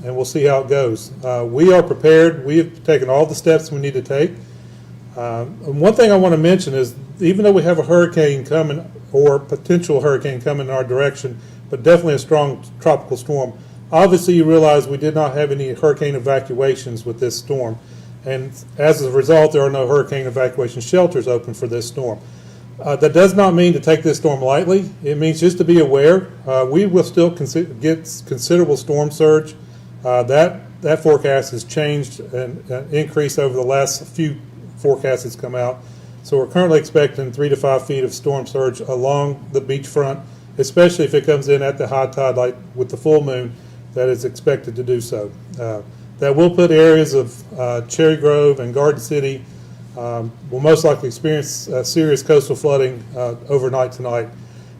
and we'll see how it goes. We are prepared. We have taken all the steps we need to take. And one thing I want to mention is, even though we have a hurricane coming, or potential hurricane coming in our direction, but definitely a strong tropical storm, obviously you realize we did not have any hurricane evacuations with this storm. And as a result, there are no hurricane evacuation shelters open for this storm. That does not mean to take this storm lightly. It means just to be aware. We will still get considerable storm surge. That forecast has changed and increased over the last few forecasts that's come out. So we're currently expecting 3 to 5 feet of storm surge along the beachfront, especially if it comes in at the high tide, like with the full moon, that is expected to do so. That will put areas of Cherry Grove and Garden City will most likely experience serious coastal flooding overnight tonight.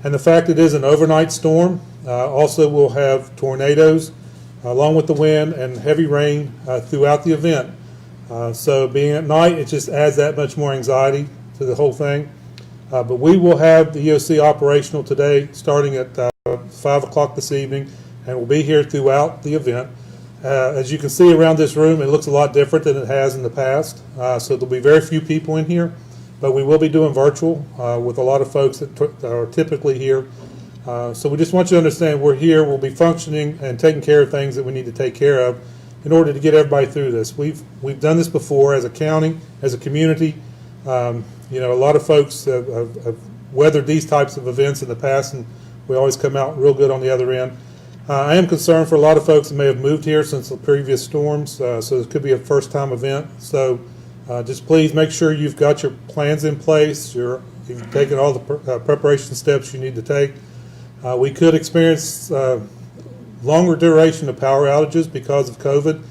And the fact it is an overnight storm also will have tornadoes along with the wind and heavy rain throughout the event. So being at night, it just adds that much more anxiety to the whole thing. But we will have the EOC operational today starting at 5 o'clock this evening, and we'll be here throughout the event. As you can see around this room, it looks a lot different than it has in the past. So there'll be very few people in here, but we will be doing virtual with a lot of folks that are typically here. So we just want you to understand we're here, we'll be functioning and taking care of things that we need to take care of in order to get everybody through this. We've done this before as a county, as a community. You know, a lot of folks have weathered these types of events in the past, and we always come out real good on the other end. I am concerned for a lot of folks that may have moved here since the previous storms, so it could be a first-time event. So just please make sure you've got your plans in place, you've taken all the preparation steps you need to take. We could experience longer duration of power outages because of COVID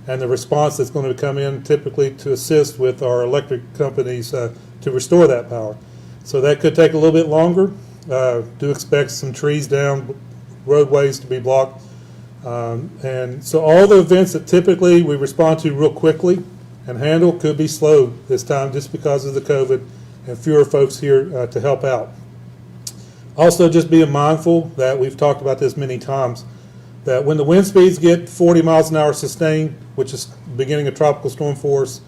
and the response that's going to come in typically to assist with our electric companies to restore that power. So that could take a little bit longer. Do expect some trees down, roadways to be blocked. And so all the events that typically we respond to real quickly and handle could be slowed this time just because of the COVID and fewer folks here to help out. Also, just being mindful that we've talked about this many times, that when the wind speeds get 40 miles an hour sustained, which is beginning of tropical storm force,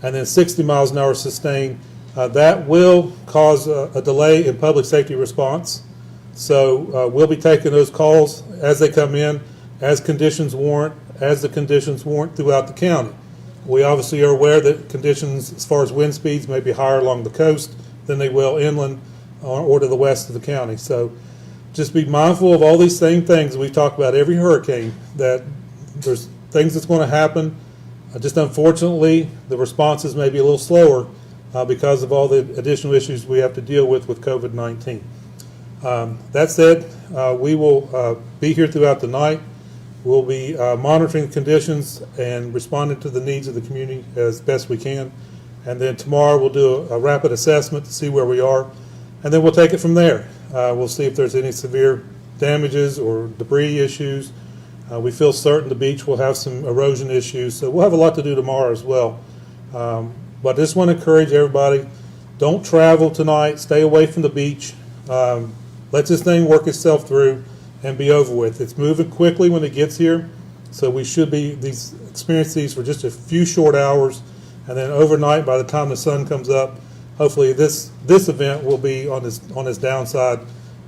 and then 60 miles an hour sustained, that will cause a delay in public safety response. So we'll be taking those calls as they come in, as conditions warrant, as the conditions warrant throughout the county. We obviously are aware that conditions as far as wind speeds may be higher along the coast than they will inland or to the west of the county. So just be mindful of all these same things we've talked about every hurricane, that there's things that's going to happen. Just unfortunately, the responses may be a little slower because of all the additional issues we have to deal with COVID-19. That said, we will be here throughout the night. We'll be monitoring conditions and responding to the needs of the community as best we can. And then tomorrow we'll do a rapid assessment to see where we are. And then we'll take it from there. We'll see if there's any severe damages or debris issues. We feel certain the beach will have some erosion issues. So we'll have a lot to do tomorrow as well. But I just want to encourage everybody, don't travel tonight. Stay away from the beach. Let this thing work itself through and be over with. It's moving quickly when it gets here, so we should experience these for just a few short hours, and then overnight, by the time the sun comes up, hopefully this event will be on its downside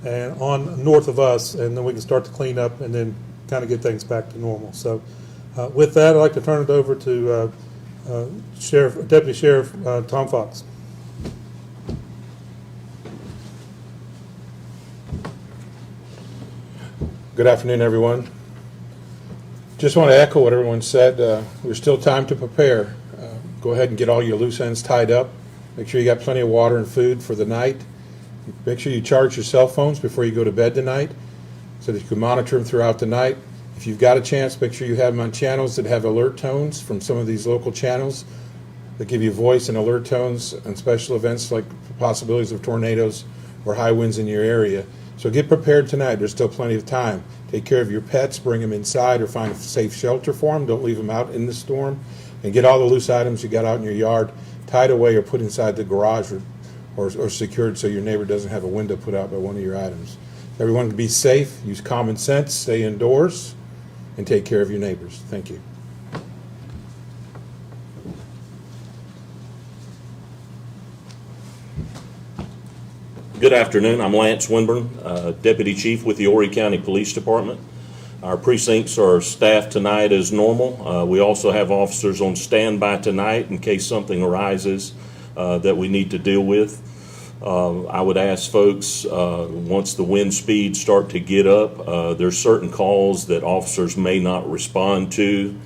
and on north of us, and then we can start to clean up and then kind of get things back to normal. So with that, I'd like to turn it over to Deputy Sheriff Tom Fox. Good afternoon, everyone. Just want to echo what everyone said. There's still time to prepare. Go ahead and get all your loose ends tied up. Make sure you got plenty of water and food for the night. Make sure you charge your cell phones before you go to bed tonight so that you can monitor them throughout the night. If you've got a chance, make sure you have them on channels that have alert tones from some of these local channels that give you voice and alert tones on special events like possibilities of tornadoes or high winds in your area. So get prepared tonight. There's still plenty of time. Take care of your pets. Bring them inside or find a safe shelter for them. Don't leave them out in the storm. And get all the loose items you got out in your yard tied away or put inside the garage or secured so your neighbor doesn't have a window put out by one of your items. Everyone can be safe. Use common sense. Stay indoors. and take care of your neighbors. Thank you. Good afternoon. I'm Lance Winburn, Deputy Chief with the Horry County Police Department. Our precincts are staffed tonight as normal. We also have officers on standby tonight in case something arises that we need to deal with. I would ask folks, once the wind speeds start to get up, there's certain calls that officers may not respond to.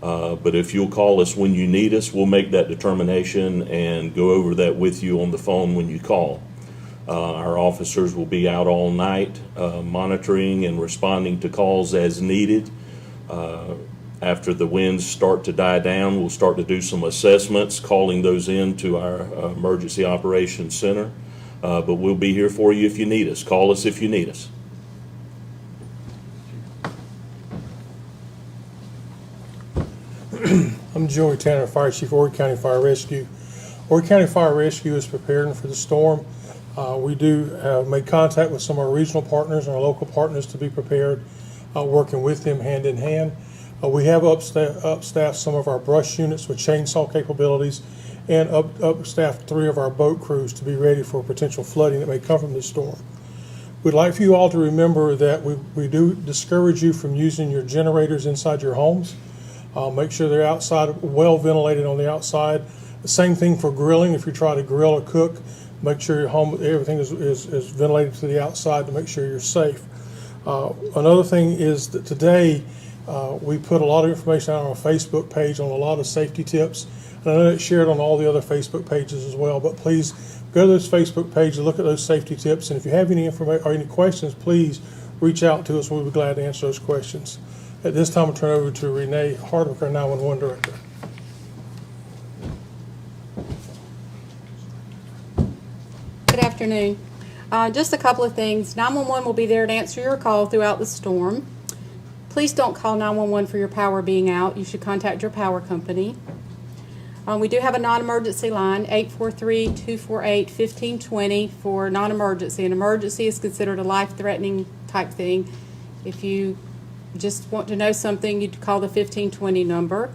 But if you'll call us when you need us, we'll make that determination and go over that with you on the phone when you call. Our officers will be out all night monitoring and responding to calls as needed. After the winds start to die down, we'll start to do some assessments, calling those in to our Emergency Operations Center. But we'll be here for you if you need us. Call us if you need us. I'm Joey Tanner, Fire Chief, Horry County Fire Rescue. Horry County Fire Rescue is preparing for the storm. We do make contact with some of our regional partners and our local partners to be prepared, working with them hand in hand. We have upstaffed some of our brush units with chainsaw capabilities and upstaffed 3 of our boat crews to be ready for potential flooding that may come from this storm. We'd like for you all to remember that we do discourage you from using your generators inside your homes. Make sure they're outside, well ventilated on the outside. The same thing for grilling. If you try to grill or cook, make sure your home, everything is ventilated to the outside to make sure you're safe. Another thing is that today we put a lot of information out on our Facebook page on a lot of safety tips. And I know it's shared on all the other Facebook pages as well, but please go to those Facebook pages, look at those safety tips, and if you have any information or any questions, please reach out to us. We'll be glad to answer those questions. At this time, I'll turn it over to Renee Hardwick, our 911 Director. Good afternoon. Just a couple of things. 911 will be there to answer your call throughout the storm. Please don't call 911 for your power being out. You should contact your power company. We do have a non-emergency line, 843-248-1520 for non-emergency. An emergency is considered a life-threatening type thing. If you just want to know something, you'd call the 1520 number.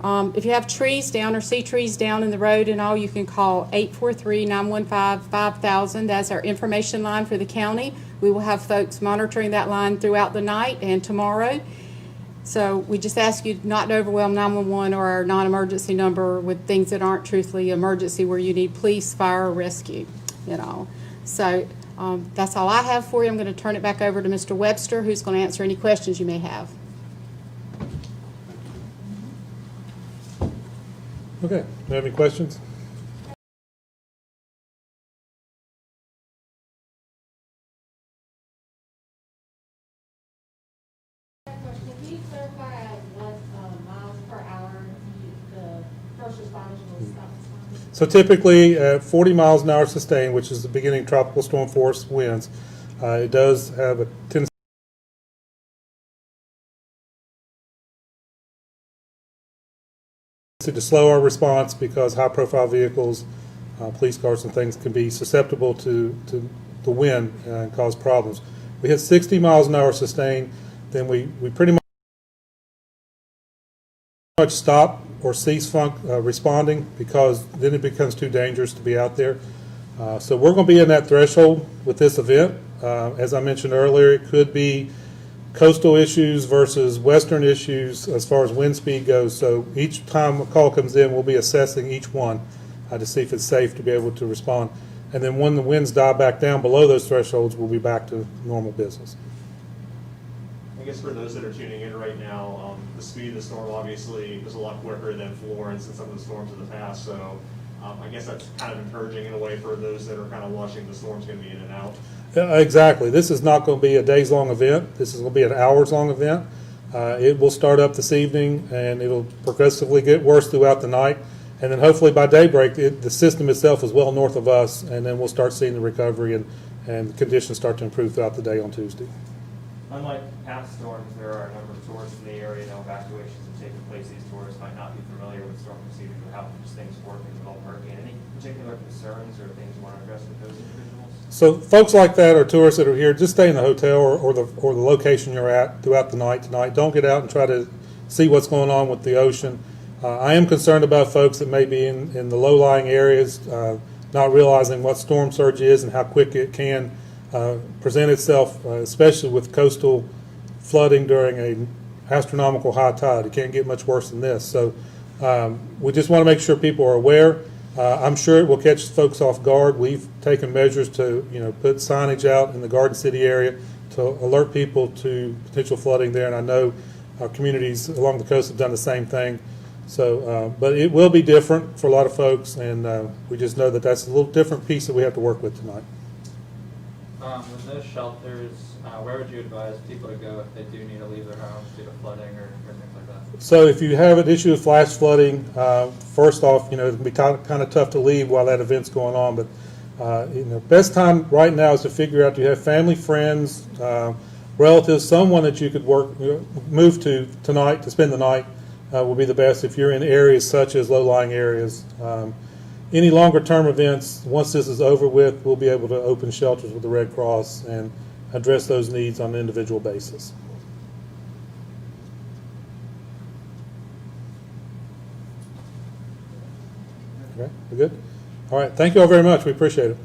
If you have trees down or see trees down in the road and all, you can call 843-915-5000. That's our information line for the county. We will have folks monitoring that line throughout the night and tomorrow. So we just ask you not to overwhelm 911 or our non-emergency number with things that aren't truthfully emergency, where you need police, fire, or rescue, So that's all I have for you. I'm going to turn it back over to Mr. Webster, who's going to answer any questions you may have. Okay, do you have any questions? Can you clarify at what miles per hour the first responders will stop? So typically at 40 miles an hour sustained, which is the beginning of tropical storm force winds, it does have a tendency to slow our response because high-profile vehicles, police cars and things can be susceptible to the wind and cause problems. We hit 60 miles an hour sustained, then we pretty much stop or cease responding, because then it becomes too dangerous to be out there. So we're going to be in that threshold with this event. As I mentioned earlier, it could be coastal issues versus western issues as far as wind speed goes. So each time a call comes in, we'll be assessing each one to see if it's safe to be able to respond. And then when the winds die back down below those thresholds, we'll be back to normal business. I guess for those that are tuning in right now, the speed of the storm obviously is a lot quicker than Florence and some of the storms of the past. So I guess that's kind of encouraging in a way for those that are kind of watching the storms going to be in and out. Yeah, exactly. This is not going to be a days-long event. This is going to be an hours-long event. It will start up this evening, and it'll progressively get worse throughout the night. And then hopefully by daybreak, the system itself is well north of us, and then we'll start seeing the recovery and conditions start to improve throughout the day on Tuesday. Unlike past storms, there are a number of tourists in the area. No evacuations have taken place. These tourists might not be familiar with storm procedures or how these things work in the Gulf Hurricane. Any particular concerns or things you want to address with those individuals? So folks like that or tourists that are here, just stay in the hotel or the location you're at throughout the night tonight. Don't get out and try to see what's going on with the ocean. I am concerned about folks that may be in the low-lying areas, not realizing what storm surge is and how quick it can present itself, especially with coastal flooding during an astronomical high tide. It can't get much worse than this. So we just want to make sure people are aware. I'm sure it will catch folks off guard. We've taken measures to, put signage out in the Garden City area to alert people to potential flooding there, and I know our communities along the coast have done the same thing. So, but it will be different for a lot of folks, and we just know that that's a little different piece that we have to work with tonight. With those shelters, where would you advise people to go if they do need to leave their homes due to flooding or things like that? So if you have an issue with flash flooding, first off, it can be kind of tough to leave while that event's going on, but best time right now is to figure out, do you have family, friends, relatives, someone that you could move to tonight to spend the night will be the best if you're in areas such as low-lying areas. Any longer-term events, once this is over with, we'll be able to open shelters with the Red Cross and address those needs on an individual basis. Okay, we good? All right, thank you all very much. We appreciate it.